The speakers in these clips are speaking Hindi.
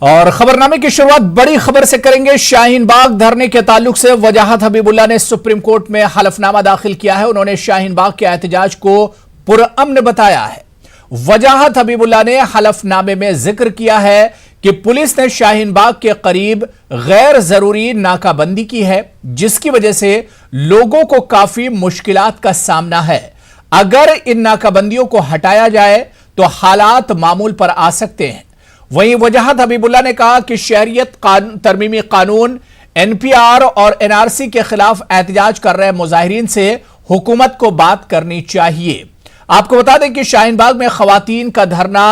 और खबरनामे की शुरुआत बड़ी खबर से करेंगे। शाहीन बाग धरने के ताल्लुक से वजाहत हबीबुल्ला ने सुप्रीम कोर्ट में हलफनामा दाखिल किया है। उन्होंने शाहीन बाग के एहतजाज को पुरअमन बताया है। वजाहत हबीबुल्ला ने हलफनामे में जिक्र किया है कि पुलिस ने शाहीन बाग के करीब गैर जरूरी नाकाबंदी की है, जिसकी वजह से लोगों को काफी मुश्किलात का सामना है। अगर इन नाकाबंदियों को हटाया जाए तो हालात मामूल पर आ सकते हैं। वहीं वजाहत हबीबुल्ला ने कहा कि शहरियत तरमीमी कानून, एनपीआर और एनआरसी के खिलाफ एहतजाज कर रहे मुजाहिरीन से हुकूमत को बात करनी चाहिए। आपको बता दें कि शाहीन बाग में खवातीन का धरना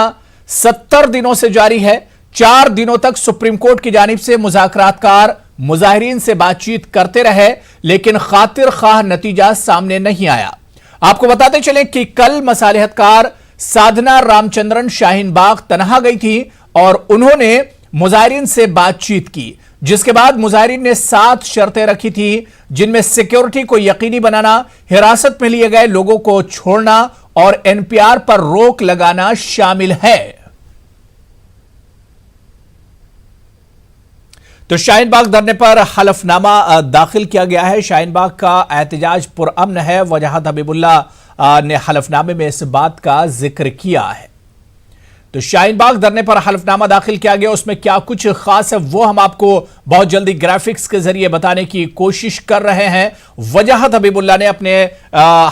70 दिनों से जारी है। 4 दिनों तक सुप्रीम कोर्ट की जानिब से मुज़ाकरातकार मुजाहिरीन से बातचीत करते रहे, लेकिन खातिर खाह नतीजा सामने नहीं आया। आपको बताते चले कि कल मसालिहतकार साधना रामचंद्रन शाहीन बाग तनहा गई थी और उन्होंने मुजाहिरीन से बातचीत की, जिसके बाद मुजाहिरीन ने 7 शर्तें रखी थी, जिनमें सिक्योरिटी को यकीनी बनाना, हिरासत में लिए गए लोगों को छोड़ना और एनपीआर पर रोक लगाना शामिल है। तो शाहीन बाग धरने पर हलफनामा दाखिल किया गया है। शाहीन बाग का एहतजाज पुरअमन है। वजाहत हबीबुल्ला ने हलफनामे में इस बात का जिक्र किया है। तो शाहीन बाग धरने पर हलफनामा दाखिल किया गया, उसमें क्या कुछ खास है वो हम आपको बहुत जल्दी ग्राफिक्स के जरिए बताने की कोशिश कर रहे हैं। वजाहत हबीबुल्ला ने अपने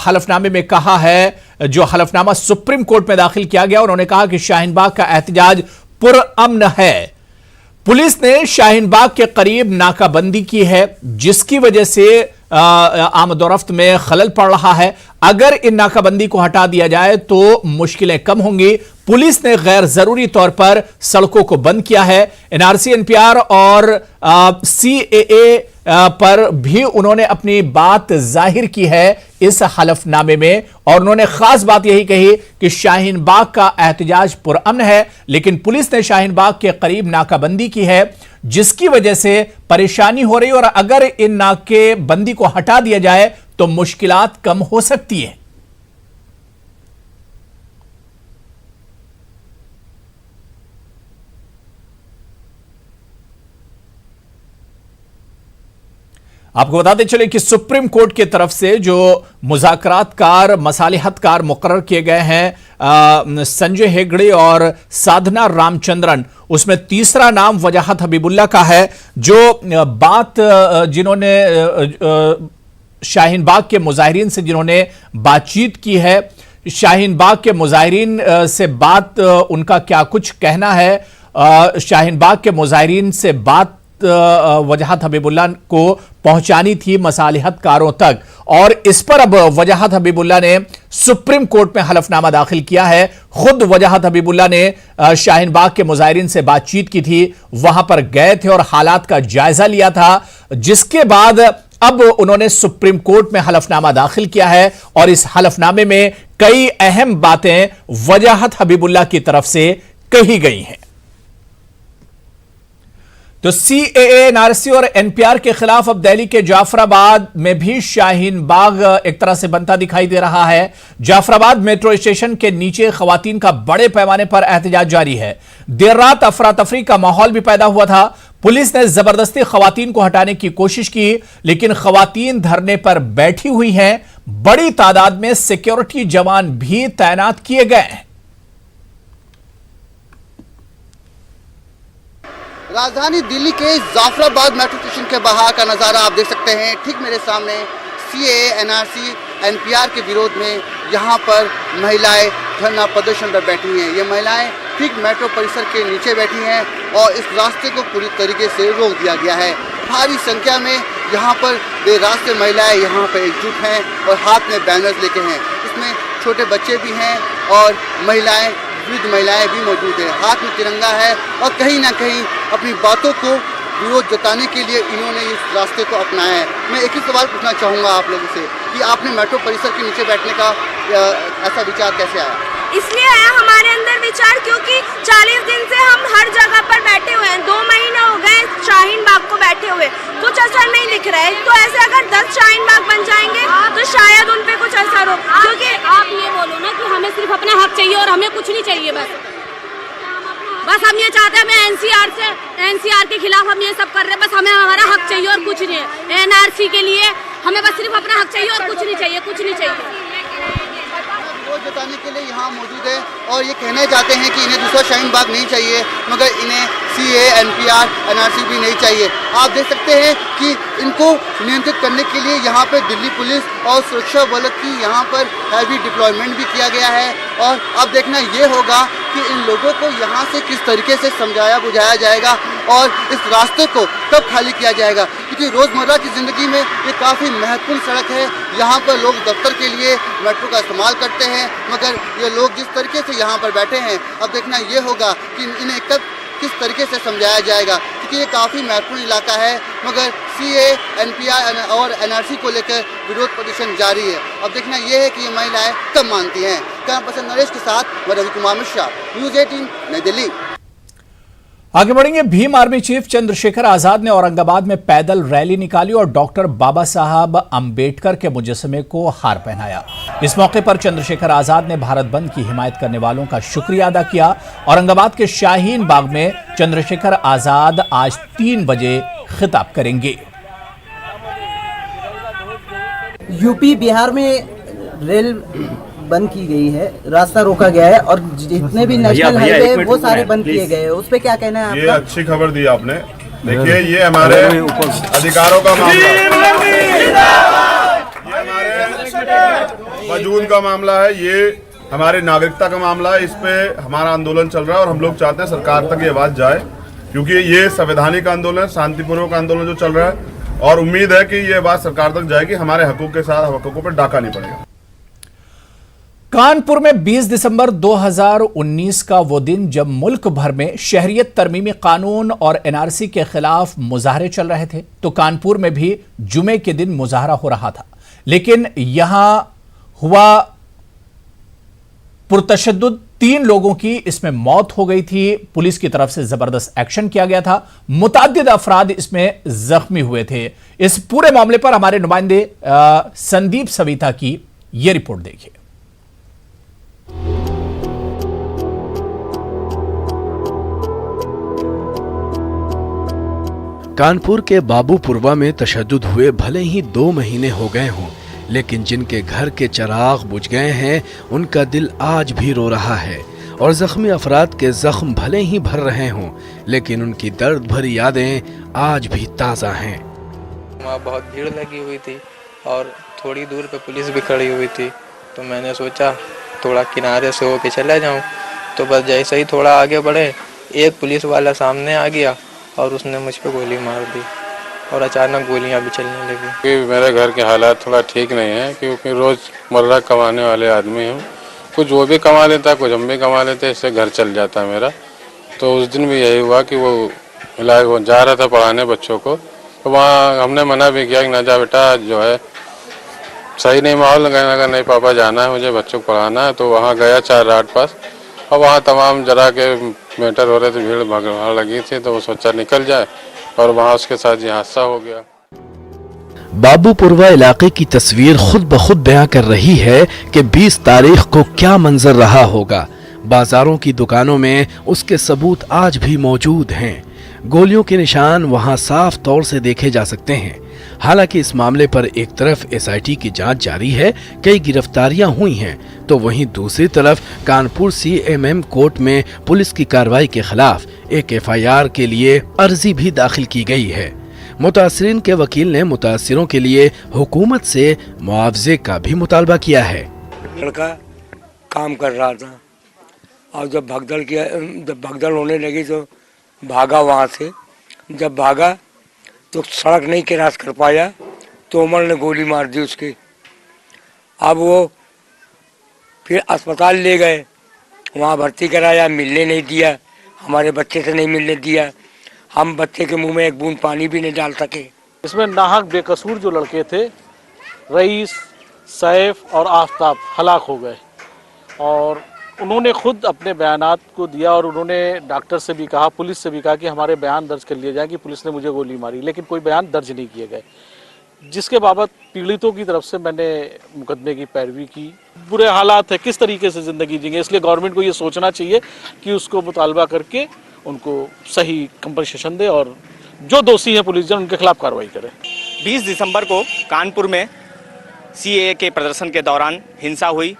हलफनामे में कहा है, जो हलफनामा सुप्रीम कोर्ट में दाखिल किया गया, उन्होंने कहा कि शाहीन बाग का एहतजाज पुरअमन है। पुलिस ने शाहीन बाग के करीब नाकाबंदी की है, जिसकी वजह से आमदोरफ्त में खलल पड़ रहा है। अगर इन नाकाबंदी को हटा दिया जाए तो मुश्किलें कम होंगी। पुलिस ने गैर जरूरी तौर पर सड़कों को बंद किया है। एनआरसी, एनपीआर और सीएए पर भी उन्होंने अपनी बात जाहिर की है इस हलफनामे में, और उन्होंने खास बात यही कही कि शाहीन बाग का एहतजाज पुरअमन है, लेकिन पुलिस ने शाहीन बाग के करीब नाकाबंदी की है, जिसकी वजह से परेशानी हो रही है, और अगर इन नाकेबंदी को हटा दिया जाए तो मुश्किलात कम हो सकती है। आपको बताते चले कि सुप्रीम कोर्ट की तरफ से जो मुज़ाकरातकार, मसालिहतकार मुकर्रर किए गए हैं संजय हेगड़े और साधना रामचंद्रन, उसमें तीसरा नाम वजाहत हबीबुल्ला का है, जो बात जिन्होंने शाहीन बाग के मुजाहिरीन से जिन्होंने बातचीत की है, शाहीन बाग के मुजाहिरीन से बात, उनका क्या कुछ कहना है, शाहीन बाग के मुजाहिरीन से बात वजाहत हबीबुल्ला को पहुंचानी थी मसालिहतकारों तक, और इस पर अब वजाहत हबीबुल्ला ने सुप्रीम कोर्ट में हलफनामा दाखिल किया है। खुद वजाहत हबीबुल्ला ने शाहीन बाग के मुजाहिरीन से बातचीत की थी, वहां पर गए थे और हालात का जायजा लिया था, जिसके बाद अब उन्होंने सुप्रीम कोर्ट में हलफनामा दाखिल किया है, और इस हलफनामे में कई अहम बातें वजाहत हबीबुल्ला की तरफ से कही गई हैं। तो सीएए, एनआरसी और एनपीआर के खिलाफ अब दिल्ली के जाफराबाद में भी शाहीन बाग एक तरह से बनता दिखाई दे रहा है। जाफराबाद मेट्रो स्टेशन के नीचे खवातीन का बड़े पैमाने पर एहतजाज जारी है। देर रात अफरा तफरी का माहौल भी पैदा हुआ था। पुलिस ने जबरदस्ती खवातीन को हटाने की कोशिश की, लेकिन खवातीन धरने पर बैठी हुई हैं। बड़ी तादाद में सिक्योरिटी जवान भी तैनात किए गए हैं। राजधानी दिल्ली के जाफराबाद मेट्रो स्टेशन के बाहर का नज़ारा आप देख सकते हैं। ठीक मेरे सामने सीएए, एनआरसी, एनपीआर के विरोध में यहाँ पर महिलाएं धरना प्रदर्शन पर बैठी हैं। ये महिलाएं ठीक मेट्रो परिसर के नीचे बैठी हैं और इस रास्ते को पूरी तरीके से रोक दिया गया है। भारी संख्या में यहाँ पर देर रात से महिलाएं यहाँ पर एकजुट हैं और हाथ में बैनर्स लेके हैं। इसमें छोटे बच्चे भी हैं और महिलाएं, वृद्ध महिलाएं भी मौजूद हैं। हाथ में तिरंगा है और कहीं ना कहीं अपनी बातों को विरोध जताने के लिए इन्होंने इस रास्ते को अपनाया है। मैं एक ही सवाल पूछना चाहूँगा आप लोगों से कि आपने मेट्रो परिसर के नीचे बैठने का ऐसा विचार कैसे आया? इसलिए आया हमारे अंदर विचार, क्योंकि 40 दिन से हम हर जगह पर बैठे हुए हैं। 2 महीने हो गए शाहीन बाग को बैठे हुए, कुछ असर नहीं दिख रहा है। तो ऐसे अगर 10 शाहीन बाग बन जाएंगे तो शायद उन पे कुछ असर हो। क्योंकि आप ये बोलो ना कि हमें सिर्फ अपना हक चाहिए और हमें कुछ नहीं चाहिए, बस बस हम ये चाहते हैं, हमें एनसीआर के खिलाफ हम ये सब कर रहे हैं, बस हमें हमारा हक चाहिए और कुछ नहीं है। एनआरसी के लिए हमें बस सिर्फ अपना हक चाहिए और कुछ नहीं चाहिए, कुछ नहीं चाहिए। विरोध जताने के लिए यहाँ मौजूद है और ये कहना चाहते हैं कि इन्हें दूसरा शाहीन बाग नहीं चाहिए, मगर इन्हें सीए, एनपीआर, एनआरसी भी नहीं चाहिए। आप देख सकते हैं कि इनको नियंत्रित करने के लिए यहाँ पर दिल्ली पुलिस और सुरक्षा बलों की यहाँ पर हैवी डिप्लॉयमेंट भी किया गया है। और अब देखना ये होगा कि इन लोगों को यहाँ से किस तरीके से समझाया बुझाया जाएगा और इस रास्ते को कब खाली किया जाएगा, क्योंकि रोज़मर्रा की ज़िंदगी में ये काफ़ी महत्वपूर्ण सड़क है। यहाँ पर लोग दफ्तर के लिए मेट्रो का इस्तेमाल करते हैं, मगर ये लोग जिस तरीके से यहाँ पर बैठे हैं, अब देखना ये होगा कि इन्हें कब किस तरीके से समझाया जाएगा, क्योंकि ये काफ़ी महत्वपूर्ण इलाका है। मगर सीए, एनपीआर और एनआरसी को लेकर विरोध प्रदर्शन जारी है। अब देखना ये है कि ये महिलाएं कब मानती हैं। कैमरा पर्सन नरेश के साथ मैं रवि कुमार मिश्रा, न्यूज़ 18 नई दिल्ली। आगे बढ़ेंगे। भीम आर्मी चीफ चंद्रशेखर आजाद ने औरंगाबाद में पैदल रैली निकाली और डॉक्टर बाबा साहब अंबेडकर के मुजस्समे को हार पहनाया। इस मौके पर चंद्रशेखर आजाद ने भारत बंद की हिमायत करने वालों का शुक्रिया अदा किया। औरंगाबाद के शाहीन बाग में चंद्रशेखर आजाद आज 3 बजे खिताब करेंगे। यूपी बिहार में रेल बंद की गई है, रास्ता रोका गया है और जितने भी नेशनल हाईवे है वो सारे बंद किए गए हैं, उस पे क्या कहना है आपका? ये अच्छी खबर दी आपने। देखिए, ये हमारे अधिकारों का मामला है, ये हमारे वजूद का मामला है, ये हमारे नागरिकता का मामला है। इस पे हमारा आंदोलन चल रहा है और हम लोग चाहते हैं सरकार तक ये आवाज जाए, क्योंकि ये संवैधानिक आंदोलन, शांतिपूर्वक आंदोलन जो चल रहा है, और उम्मीद है कि ये बात सरकार तक जाएगी। हमारे हकों के साथ हकों पर डाका नहीं पड़ेगा। कानपुर में 20 दिसंबर 2019 का वो दिन जब मुल्क भर में शहरियत तरमीमी कानून और एनआरसी के खिलाफ मुजाहरे चल रहे थे, तो कानपुर में भी जुमे के दिन मुजाहरा हो रहा था। लेकिन यहां हुआ पुरतशद्दुद, 3 लोगों की इसमें मौत हो गई थी। पुलिस की तरफ से जबरदस्त एक्शन किया गया था, मुतअद्दिद अफराद इसमें जख्मी हुए थे। इस पूरे मामले पर हमारे नुमाइंदे संदीप सविता की यह रिपोर्ट देखिए। कानपुर के बाबूपुरवा में तशद्दुद हुए भले ही 2 महीने हो गए हों, लेकिन जिनके घर के चिराग बुझ गए हैं उनका दिल आज भी रो रहा है। और जख्मी अफराद के जख्म भले ही भर रहे हों, लेकिन उनकी दर्द भरी यादें आज भी ताज़ा हैं। वहाँ बहुत भीड़ लगी हुई थी और थोड़ी दूर पे पुलिस भी खड़ी हुई थी, तो मैंने सोचा थोड़ा किनारे से होके चला जाऊं। तो बस जैसे ही थोड़ा आगे बढ़े, एक पुलिस वाला सामने आ गया और उसने मुझ पे गोली मार दी और अचानक गोलियां भी चलने लगी। क्योंकि मेरे घर के हालात थोड़ा ठीक नहीं है, क्योंकि रोज़मर्रा कमाने वाले आदमी हम, कुछ वो भी कमा लेता, कुछ हम भी कमा लेते, इससे घर चल जाता मेरा। तो उस दिन भी यही हुआ कि वो इलाज वो जा रहा था पढ़ाने बच्चों को, तो वहाँ हमने मना भी किया कि ना जा बेटा, जो है सही नहीं माहौल, अगर नहीं पापा जाना है, मुझे बच्चों को पढ़ाना है। तो वहाँ गया 4 रात पास, और वहाँ तमाम जरा के मैटर हो रहे थे, भीड़ भागने लगी थी, तो वो सोचा निकल जाए, और वहाँ उसके साथ ये हादसा हो गया। बाबूपुरवा इलाके की तस्वीर खुद ब खुद बयां कर रही है कि 20 तारीख को क्या मंजर रहा होगा। बाजारों की दुकानों में उसके सबूत आज भी मौजूद हैं। गोलियों के निशान वहां साफ तौर से देखे जा सकते हैं। हालांकि इस मामले पर एक तरफ एसआईटी की जांच जारी है, कई गिरफ्तारियां हुई हैं, तो वहीं दूसरी तरफ कानपुर सीएमएम कोर्ट में पुलिस की कार्रवाई के खिलाफ एक एफआईआर के लिए अर्जी भी दाखिल की गई है। मुतासिरीन के वकील ने मुतासिरों के लिए हुकूमत से मुआवजे का भी मुतालबा किया है। लड़का काम कर रहा था और जब भगदड़ होने लगी तो भागा वहाँ से। जब भागा तो सड़क नहीं क्रॉस कर पाया तो उमर ने गोली मार दी उसके। अब वो फिर अस्पताल ले गए, वहाँ भर्ती कराया, मिलने नहीं दिया, हमारे बच्चे से नहीं मिलने दिया। हम बच्चे के मुंह में एक बूंद पानी भी नहीं डाल सके। इसमें नाहक बेकसूर जो लड़के थे, रईस, सैफ और आफ्ताब, हलाक हो गए। और उन्होंने खुद अपने बयानात को दिया और उन्होंने डॉक्टर से भी कहा, पुलिस से भी कहा कि हमारे बयान दर्ज कर लिए जाए कि पुलिस ने मुझे गोली मारी, लेकिन कोई बयान दर्ज नहीं किए गए। जिसके बाबत पीड़ितों की तरफ से मैंने मुकदमे की पैरवी की। बुरे हालात है, किस तरीके से ज़िंदगी जीएंगे, इसलिए गवर्नमेंट को ये सोचना चाहिए कि उसको मुतालबा करके उनको सही कंपनसेशन दे और जो दोषी हैं पुलिस जन उनके खिलाफ कार्रवाई करे। 20 दिसंबर को कानपुर में सीएए के प्रदर्शन के दौरान हिंसा हुई,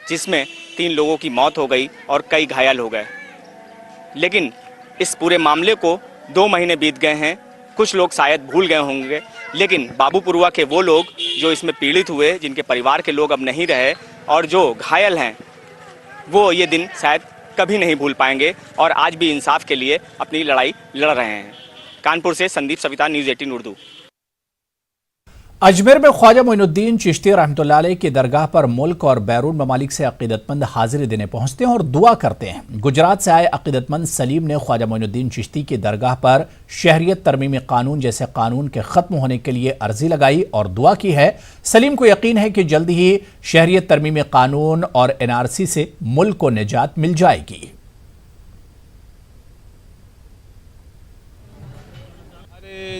जिसमें 3 लोगों की मौत हो गई और कई घायल हो गए। लेकिन इस पूरे मामले को 2 महीने बीत गए हैं। कुछ लोग शायद भूल गए होंगे, लेकिन बाबूपुरवा के वो लोग जो इसमें पीड़ित हुए, जिनके परिवार के लोग अब नहीं रहे और जो घायल हैं, वो ये दिन शायद कभी नहीं भूल पाएंगे और आज भी इंसाफ के लिए अपनी लड़ाई लड़ रहे हैं। कानपुर से संदीप सविता, न्यूज़ 18 उर्दू। अजमेर में ख्वाजा मोइनुद्दीन चिश्ती रहमतुल्लाह अलैह की दरगाह पर मुल्क और बैरून ममालिक से अकीदतमंद हाजिरी देने पहुंचते हैं और दुआ करते हैं। गुजरात से आए अकीदतमंद सलीम ने ख्वाजा मोइनुद्दीन चिश्ती की दरगाह पर शहरियत तरमीमी कानून जैसे कानून के खत्म होने के लिए अर्जी लगाई और दुआ की है। सलीम को यकीन है कि जल्द ही शहरियत तरमीमी कानून और NRC से मुल्क को निजात मिल जाएगी।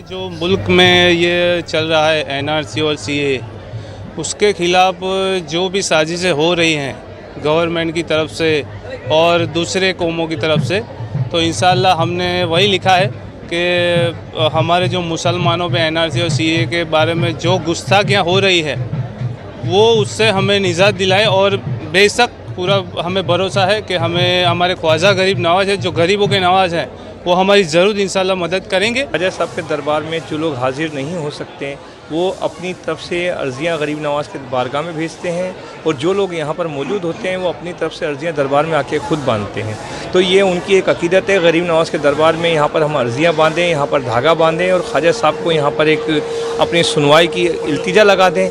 जो मुल्क में ये चल रहा है NRC और CA, उसके खिलाफ जो भी साजिशें हो रही हैं गवर्नमेंट की तरफ से और दूसरे कौमों की तरफ से, तो इंशाअल्लाह हमने वही लिखा है कि हमारे जो मुसलमानों पे NRC और CA के बारे में जो गुस्ताखियाँ हो रही है वो उससे हमें निजात दिलाए। और बेशक पूरा हमें भरोसा है कि हमें हमारे ख्वाजा गरीब नवाज है, जो गरीबों के नवाज हैं, वो हमारी ज़रूर इंशाल्लाह मदद करेंगे। ख्वाजा साहब के दरबार में जो लोग हाजिर नहीं हो सकते, वो अपनी तरफ से अर्जियां गरीब नवाज के बारगाह में भेजते हैं और जो लोग यहाँ पर मौजूद होते हैं वो अपनी तरफ से अर्जियां दरबार में आके खुद बांधते हैं। तो ये उनकी एक अकीदत है, गरीब नवाज के दरबार में यहाँ पर हम अर्जियां बांधें, यहाँ पर धागा बांधें और ख्वाजा साहब को यहाँ पर एक अपनी सुनवाई की इल्तिजा लगा दें।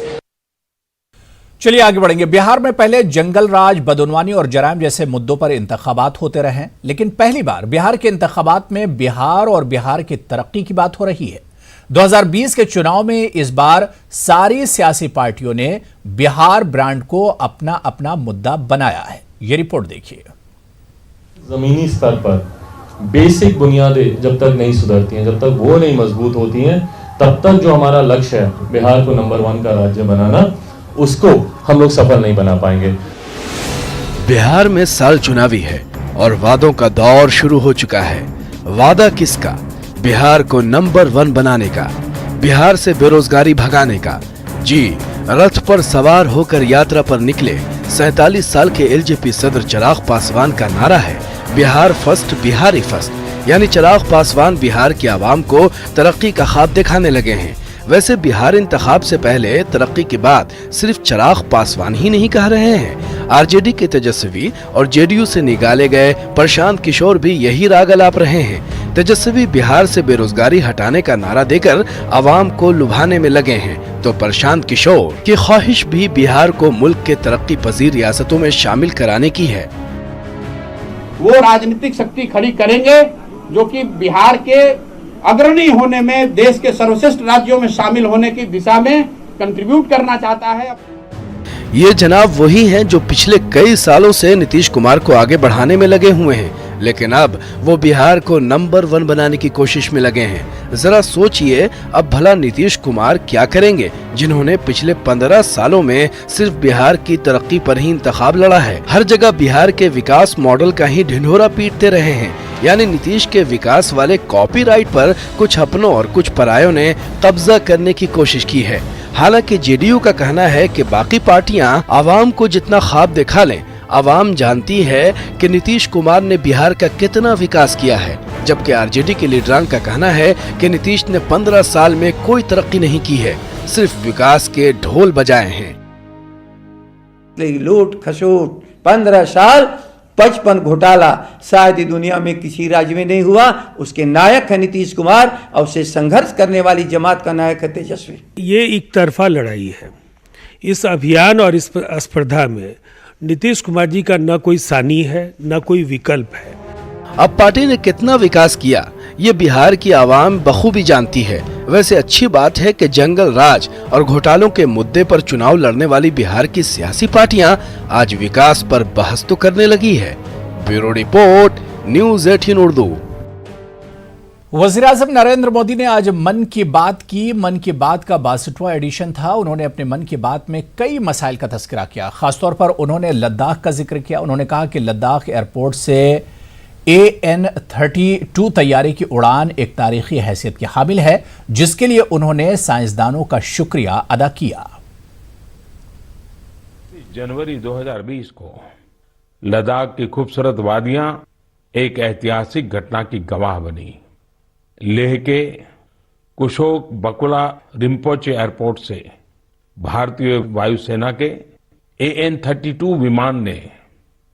चलिए आगे बढ़ेंगे। बिहार में पहले जंगल राज, बदनवानी और जराइम जैसे मुद्दों पर इंतखाबात होते रहे, लेकिन पहली बार बिहार के इंतखाबात में बिहार और बिहार की तरक्की की बात हो रही है। 2020 के चुनाव में इस बार सारी सियासी पार्टियों ने बिहार ब्रांड को अपना अपना मुद्दा बनाया है। ये रिपोर्ट देखिए। जमीनी स्तर पर बेसिक बुनियादें जब तक नहीं सुधरती हैं, जब तक वो नहीं मजबूत होती हैं, तब तक जो हमारा लक्ष्य है बिहार को नंबर 1 का राज्य बनाना, उसको हम लोग सफल नहीं बना पाएंगे। बिहार में साल चुनावी है और वादों का दौर शुरू हो चुका है। वादा किसका? बिहार को नंबर 1 बनाने का, बिहार से बेरोजगारी भगाने का। जी, रथ पर सवार होकर यात्रा पर निकले 47 साल के LJP सदर चिराग पासवान का नारा है बिहार फर्स्ट, बिहारी फर्स्ट। यानी चिराग पासवान बिहार की आवाम को तरक्की का ख्वाब दिखाने लगे हैं। वैसे बिहार इंतखाब से पहले, तरक्की के बाद सिर्फ चिराग पासवान ही नहीं कह रहे हैं। RJD के तेजस्वी और JDU से निकाले गए प्रशांत किशोर भी यही राग अलाप रहे हैं। तेजस्वी बिहार से बेरोजगारी हटाने का नारा देकर आवाम को लुभाने में लगे हैं, तो प्रशांत किशोर की ख्वाहिश भी बिहार को मुल्क के तरक्की पजीर रियासतों में शामिल कराने की है। वो राजनीतिक शक्ति खड़ी करेंगे जो कि बिहार के अग्रणी होने में, देश के सर्वश्रेष्ठ राज्यों में शामिल होने की दिशा में कंट्रीब्यूट करना चाहता है। ये जनाब वही हैं जो पिछले कई सालों से नीतीश कुमार को आगे बढ़ाने में लगे हुए हैं, लेकिन अब वो बिहार को नंबर 1 बनाने की कोशिश में लगे हैं। जरा सोचिए, अब भला नीतीश कुमार क्या करेंगे, जिन्होंने पिछले 15 सालों में सिर्फ बिहार की तरक्की पर ही इंतखाब लड़ा है। हर जगह बिहार के विकास मॉडल का ही ढिंढोरा पीटते रहे हैं। यानी नीतीश के विकास वाले कॉपीराइट पर कुछ अपनों और कुछ परायों ने कब्जा करने की कोशिश की है। हालांकि JDU का कहना है कि बाकी पार्टियां आवाम को जितना ख्वाब दिखा लें, आवाम जानती है कि नीतीश कुमार ने बिहार का कितना विकास किया है। जबकि RJD के लीडरान का कहना है कि नीतीश ने 15 साल में कोई तरक्की नहीं की है, सिर्फ विकास के ढोल बजाए हैं। लूट खसोट 15 साल 55 घोटाला शायद ही दुनिया में किसी राज्य में नहीं हुआ। उसके नायक है नीतीश कुमार और उससे संघर्ष करने वाली जमात का नायक है तेजस्वी। ये एक तरफा लड़ाई है। इस अभियान और इस स्पर्धा में नीतीश कुमार जी का न कोई सानी है, न कोई विकल्प है। अब पार्टी ने कितना विकास किया, ये बिहार की आवाम बखूबी जानती है। वैसे अच्छी बात है कि जंगल राज और घोटालों के मुद्दे पर चुनाव लड़ने वाली बिहार की सियासी पार्टियां आज विकास पर बहस तो करने लगी है। Bureau report, news 18 Urdu. वज़ीर-ए-आज़म नरेंद्र मोदी ने आज मन की बात की। मन की बात का 62वां एडिशन था। उन्होंने अपने मन की बात में कई मसाइल का तज़किरा किया। खासतौर पर उन्होंने लद्दाख का जिक्र किया। उन्होंने कहा कि लद्दाख एयरपोर्ट से AN-32 तैयारी की उड़ान एक तारीखी हैसियत की हामिल है, जिसके लिए उन्होंने साइंसदानों का शुक्रिया अदा किया। जनवरी 2020 को लद्दाख की खूबसूरत वादियां एक ऐतिहासिक घटना की गवाह बनी। लेह के कुशोक बकुला रिम्पोचे एयरपोर्ट से भारतीय वायुसेना के AN-32 विमान ने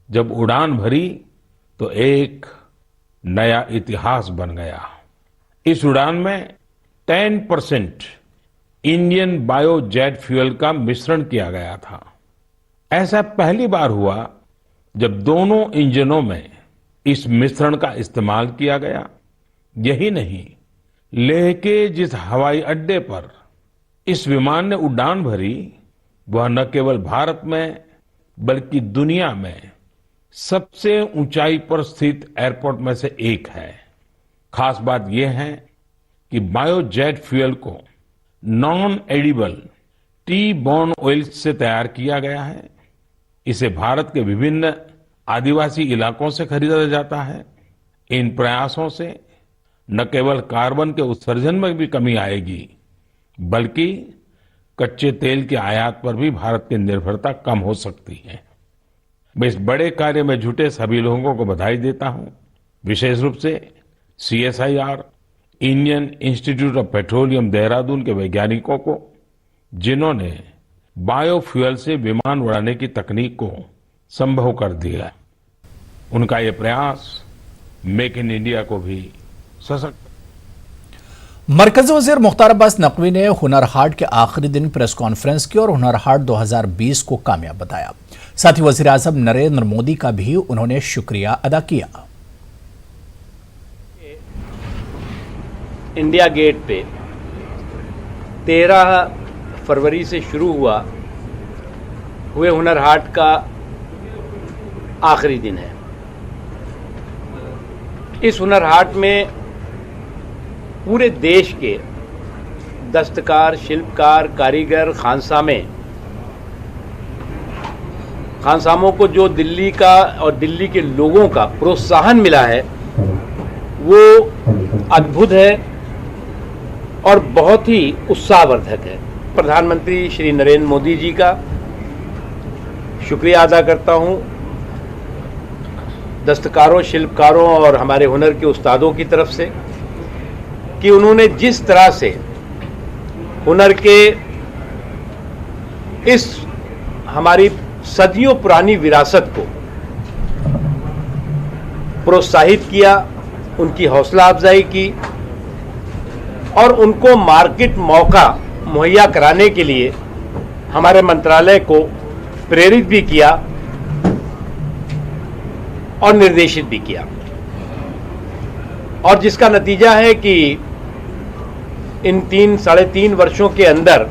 जब उड़ान भरी तो एक नया इतिहास बन गया। इस उड़ान में 10% इंडियन बायोजेट फ्यूल का मिश्रण किया गया था। ऐसा पहली बार हुआ जब दोनों इंजनों में इस मिश्रण का इस्तेमाल किया गया। यही नहीं, लेह के जिस हवाई अड्डे पर इस विमान ने उड़ान भरी, वह न केवल भारत में बल्कि दुनिया में सबसे ऊंचाई पर स्थित एयरपोर्ट में से एक है। खास बात यह है कि बायोजेट फ्यूल को non edible T born oil से तैयार किया गया है। इसे भारत के विभिन्न आदिवासी इलाकों से खरीदा जाता है। इन प्रयासों से न केवल कार्बन के उत्सर्जन में भी कमी आएगी, बल्कि कच्चे तेल के आयात पर भी भारत की निर्भरता कम हो सकती है। मैं इस बड़े कार्य में जुटे सभी लोगों को बधाई देता हूं, विशेष रूप से CSIR, Indian institute of petroleum Dehradun के वैज्ञानिकों को, जिन्होंने बायोफ्यूल से विमान उड़ाने की तकनीक को संभव कर दिया। उनका ये प्रयास मेक इन इंडिया को भी सशक्त। मरकजी वज़ीर मुख्तार अब्बास नकवी ने हुनर हाट के आखिरी दिन प्रेस कॉन्फ्रेंस की और हुनर हाट 2020 को कामयाब बताया। साथ ही वज़ीर-ए-आज़म नरेंद्र मोदी का भी उन्होंने शुक्रिया अदा किया। इंडिया गेट पे 13 फरवरी से शुरू हुए हुनर हाट का आखिरी दिन है। इस हुनर हाट में पूरे देश के दस्तकार, शिल्पकार, कारीगर, खानसामों को जो दिल्ली का और दिल्ली के लोगों का प्रोत्साहन मिला है, वो अद्भुत है और बहुत ही उत्साहवर्धक है। प्रधानमंत्री श्री नरेंद्र मोदी जी का शुक्रिया अदा करता हूं, दस्तकारों, शिल्पकारों और हमारे हुनर के उस्तादों की तरफ से, कि उन्होंने जिस तरह से हुनर के इस हमारी सदियों पुरानी विरासत को प्रोत्साहित किया, उनकी हौसला अफजाई की और उनको मार्केट मौका मुहैया कराने के लिए हमारे मंत्रालय को प्रेरित भी किया और निर्देशित भी किया, और जिसका नतीजा है कि इन 3-3.5 वर्षों के अंदर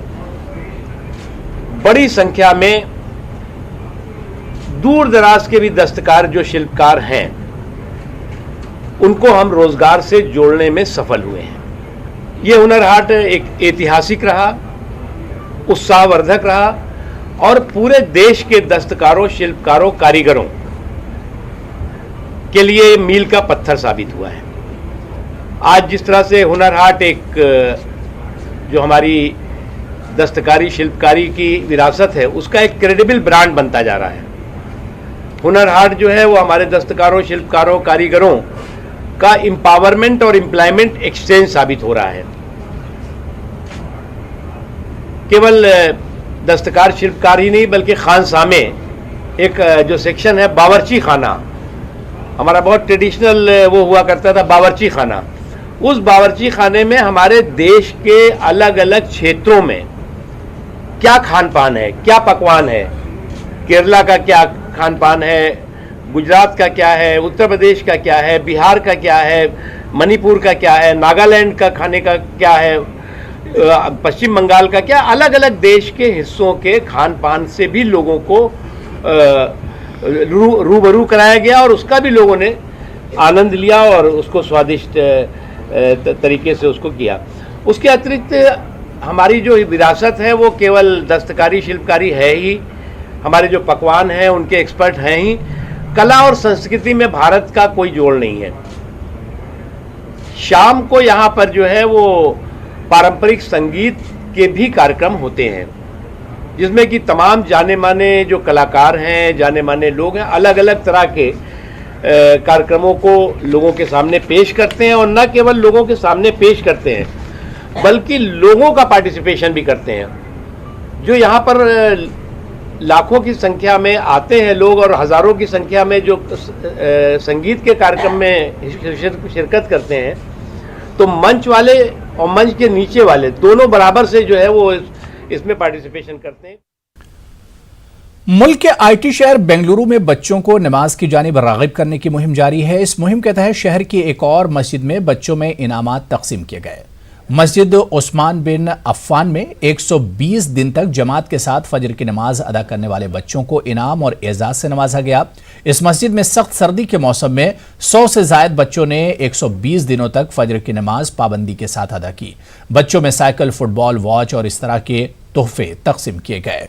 बड़ी संख्या में दूर दराज के भी दस्तकार, जो शिल्पकार हैं, उनको हम रोजगार से जोड़ने में सफल हुए हैं। ये हुनर हाट एक ऐतिहासिक रहा, उत्साहवर्धक रहा और पूरे देश के दस्तकारों, शिल्पकारों, कारीगरों के लिए मील का पत्थर साबित हुआ है। आज जिस तरह से हुनर हाट एक जो हमारी दस्तकारी, शिल्पकारी की विरासत है, उसका एक क्रेडिबल ब्रांड बनता जा रहा है। हुनर हाट जो है वो हमारे दस्तकारों, शिल्पकारों, कारीगरों का एम्पावरमेंट और एम्प्लॉयमेंट एक्सचेंज साबित हो रहा है। केवल दस्तकार, शिल्पकार ही नहीं, बल्कि खानसामे एक जो सेक्शन है, बावर्ची खाना, हमारा बहुत ट्रेडिशनल वो हुआ करता था बावर्ची खाना। उस बावर्ची खाने में हमारे देश के अलग अलग क्षेत्रों में क्या खान पान है, क्या पकवान है, केरला का क्या खान पान है, गुजरात का क्या है, उत्तर प्रदेश का क्या है, बिहार का क्या है, मणिपुर का क्या है, नागालैंड का खाने का क्या है, पश्चिम बंगाल का क्या, अलग अलग देश के हिस्सों के खान पान से भी लोगों को रूबरू कराया गया और उसका भी लोगों ने आनंद लिया और उसको स्वादिष्ट तरीके से उसको किया। उसके अतिरिक्त हमारी जो विरासत है वो केवल दस्तकारी शिल्पकारी है ही, हमारे जो पकवान हैं उनके एक्सपर्ट हैं ही, कला और संस्कृति में भारत का कोई जोड़ नहीं है। शाम को यहाँ पर जो है वो पारंपरिक संगीत के भी कार्यक्रम होते हैं, जिसमें कि तमाम जाने माने जो कलाकार हैं, जाने माने लोग हैं, अलग अलग तरह के कार्यक्रमों को लोगों के सामने पेश करते हैं। और न केवल लोगों के सामने पेश करते हैं बल्कि लोगों का पार्टिसिपेशन भी करते हैं। जो यहाँ पर लाखों की संख्या में आते हैं लोग और हजारों की संख्या में जो संगीत के कार्यक्रम में शिरकत करते हैं, तो मंच वाले और मंच के नीचे वाले दोनों बराबर से जो है वो इसमें पार्टिसिपेशन करते हैं। मुल्क के आईटी शहर बेंगलुरु में बच्चों को नमाज की जानिब रागिब करने की मुहिम जारी है। इस मुहिम के तहत शहर की एक और मस्जिद में बच्चों में इनामात तकसीम किए गए। मस्जिद उस्मान बिन अफ़्फ़ान में 120 दिन तक जमात के साथ फजर की नमाज अदा करने वाले बच्चों को इनाम और एजाज से नवाजा गया। इस मस्जिद में सख्त सर्दी के मौसम में 100 से जायद बच्चों ने 120 दिनों तक फजर की नमाज पाबंदी के साथ अदा की। बच्चों में साइकिल, फुटबॉल, वॉच और इस तरह के तोहफे तकसीम किए गए।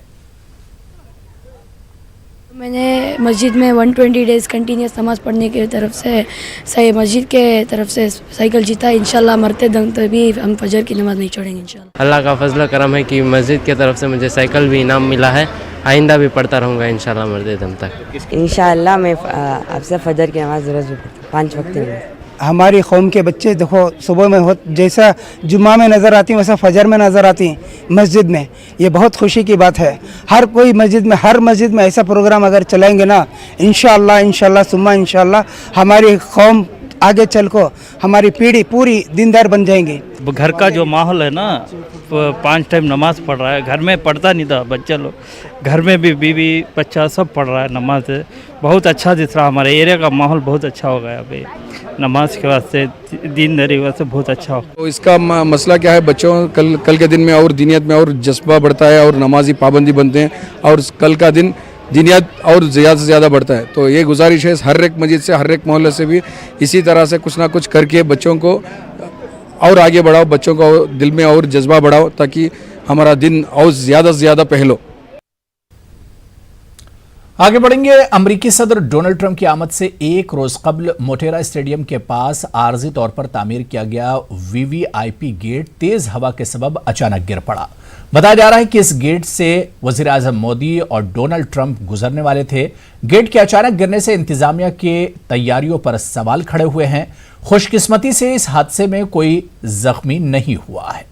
मैंने मस्जिद में 120 डेज कंटिन्यूस नमाज पढ़ने की तरफ से सही मस्जिद के तरफ से साइकिल जीता। इंशाल्लाह मरते दम तभी हम फजर की नमाज नहीं छोड़ेंगे इंशाल्लाह। अल्लाह का फजल करम है कि मस्जिद के तरफ से मुझे साइकिल भी इनाम मिला है। आइंदा भी पढ़ता रहूँगा इंशाल्लाह मरते दम तक। इंशाल्लाह मैं आपसे फजर की नमाज रोज़ भी पढ़ता, 5 वक्त में। हमारी कौम के बच्चे देखो सुबह में हो जैसा जुम्मा में नज़र आती हैं वैसा फजर में नज़र आती हैं मस्जिद में। ये बहुत खुशी की बात है। हर कोई मस्जिद में, हर मस्जिद में ऐसा प्रोग्राम अगर चलाएंगे ना, इंशाअल्लाह सुम्मा इंशाअल्लाह हमारी कौम आगे चल को हमारी पीढ़ी पूरी दीनदार बन जाएंगी। घर का जो माहौल है ना, 5 टाइम नमाज पढ़ रहा है। घर में पढ़ता नहीं था बच्चा लोग, घर में भी बीवी बच्चा सब पढ़ रहा है नमाज। बहुत अच्छा दिख रहा है। हमारे एरिया का माहौल बहुत अच्छा हो गया अभी नमाज के वास्ते, दीनदारी वास्ते बहुत अच्छा हो। तो इसका मसला क्या है, बच्चों कल के दिन में और दीनियत में और जज्बा बढ़ता है और नमाजी पाबंदी बनते हैं और कल का दिन दीनियत और ज़्यादा से ज़्यादा बढ़ता है। तो ये गुजारिश है हर एक मस्जिद से, हर एक मोहल्ले से भी इसी तरह से कुछ ना कुछ करके बच्चों को और आगे बढ़ाओ, बच्चों को दिल में और जज्बा बढ़ाओ ताकि हमारा दिन और ज़्यादा से ज़्यादा पहलो। आगे बढ़ेंगे। अमेरिकी सदर डोनाल्ड ट्रंप की आमद से एक रोज कबल मोटेरा स्टेडियम के पास आर्जी तौर पर तामीर किया गया वीवीआईपी गेट तेज हवा के सबब अचानक गिर पड़ा। बताया जा रहा है कि इस गेट से वजीर आजम मोदी और डोनाल्ड ट्रंप गुजरने वाले थे। गेट के अचानक गिरने से इंतजामिया के तैयारियों पर सवाल खड़े हुए हैं। खुशकिस्मती से इस हादसे में कोई जख्मी नहीं हुआ है।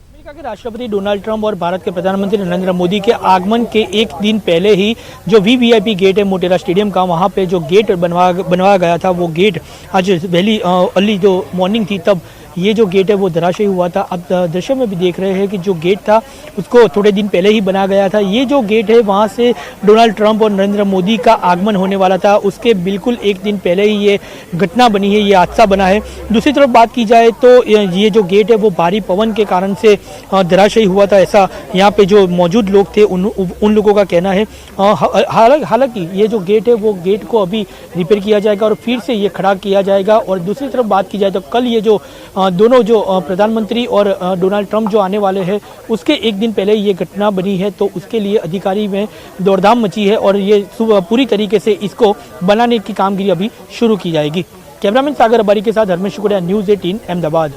अमेरिका के राष्ट्रपति डोनाल्ड ट्रंप और भारत के प्रधानमंत्री नरेंद्र मोदी के आगमन के एक दिन पहले ही जो वीवीआईपी गेट है मोटेरा स्टेडियम का, वहां पे जो गेट बनवाया गया था, वो गेट आज वैली अर्ली जो मॉर्निंग थी तब ये जो गेट है वो धराशायी हुआ था। अब दृश्य में भी देख रहे हैं कि जो गेट था उसको थोड़े दिन पहले ही बनाया गया था। ये जो गेट है वहाँ से डोनाल्ड ट्रंप और नरेंद्र मोदी का आगमन होने वाला था, उसके बिल्कुल एक दिन पहले ही ये घटना बनी है, ये हादसा बना है। दूसरी तरफ बात की जाए तो ये जो गेट है वो भारी पवन के कारण से धराशायी हुआ था, ऐसा यहाँ पे जो मौजूद लोग थे उन लोगों का कहना है। हालांकि ये जो गेट है वो गेट को अभी रिपेयर किया जाएगा और फिर से ये खड़ा किया जाएगा। और दूसरी तरफ बात की जाए तो कल ये जो दोनों जो प्रधानमंत्री और डोनाल्ड ट्रंप जो आने वाले हैं उसके एक दिन पहले ये घटना बनी है, तो उसके लिए अधिकारी में दौड़धाम मची है और ये पूरी तरीके से इसको बनाने की कामगिरी अभी शुरू की जाएगी। कैमरामैन सागर अबारी के साथ हरमेश शुक्रिया, न्यूज़ 18 अहमदाबाद।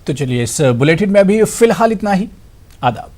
तो चलिए इस बुलेटिन में अभी फिलहाल इतना ही। आदाब।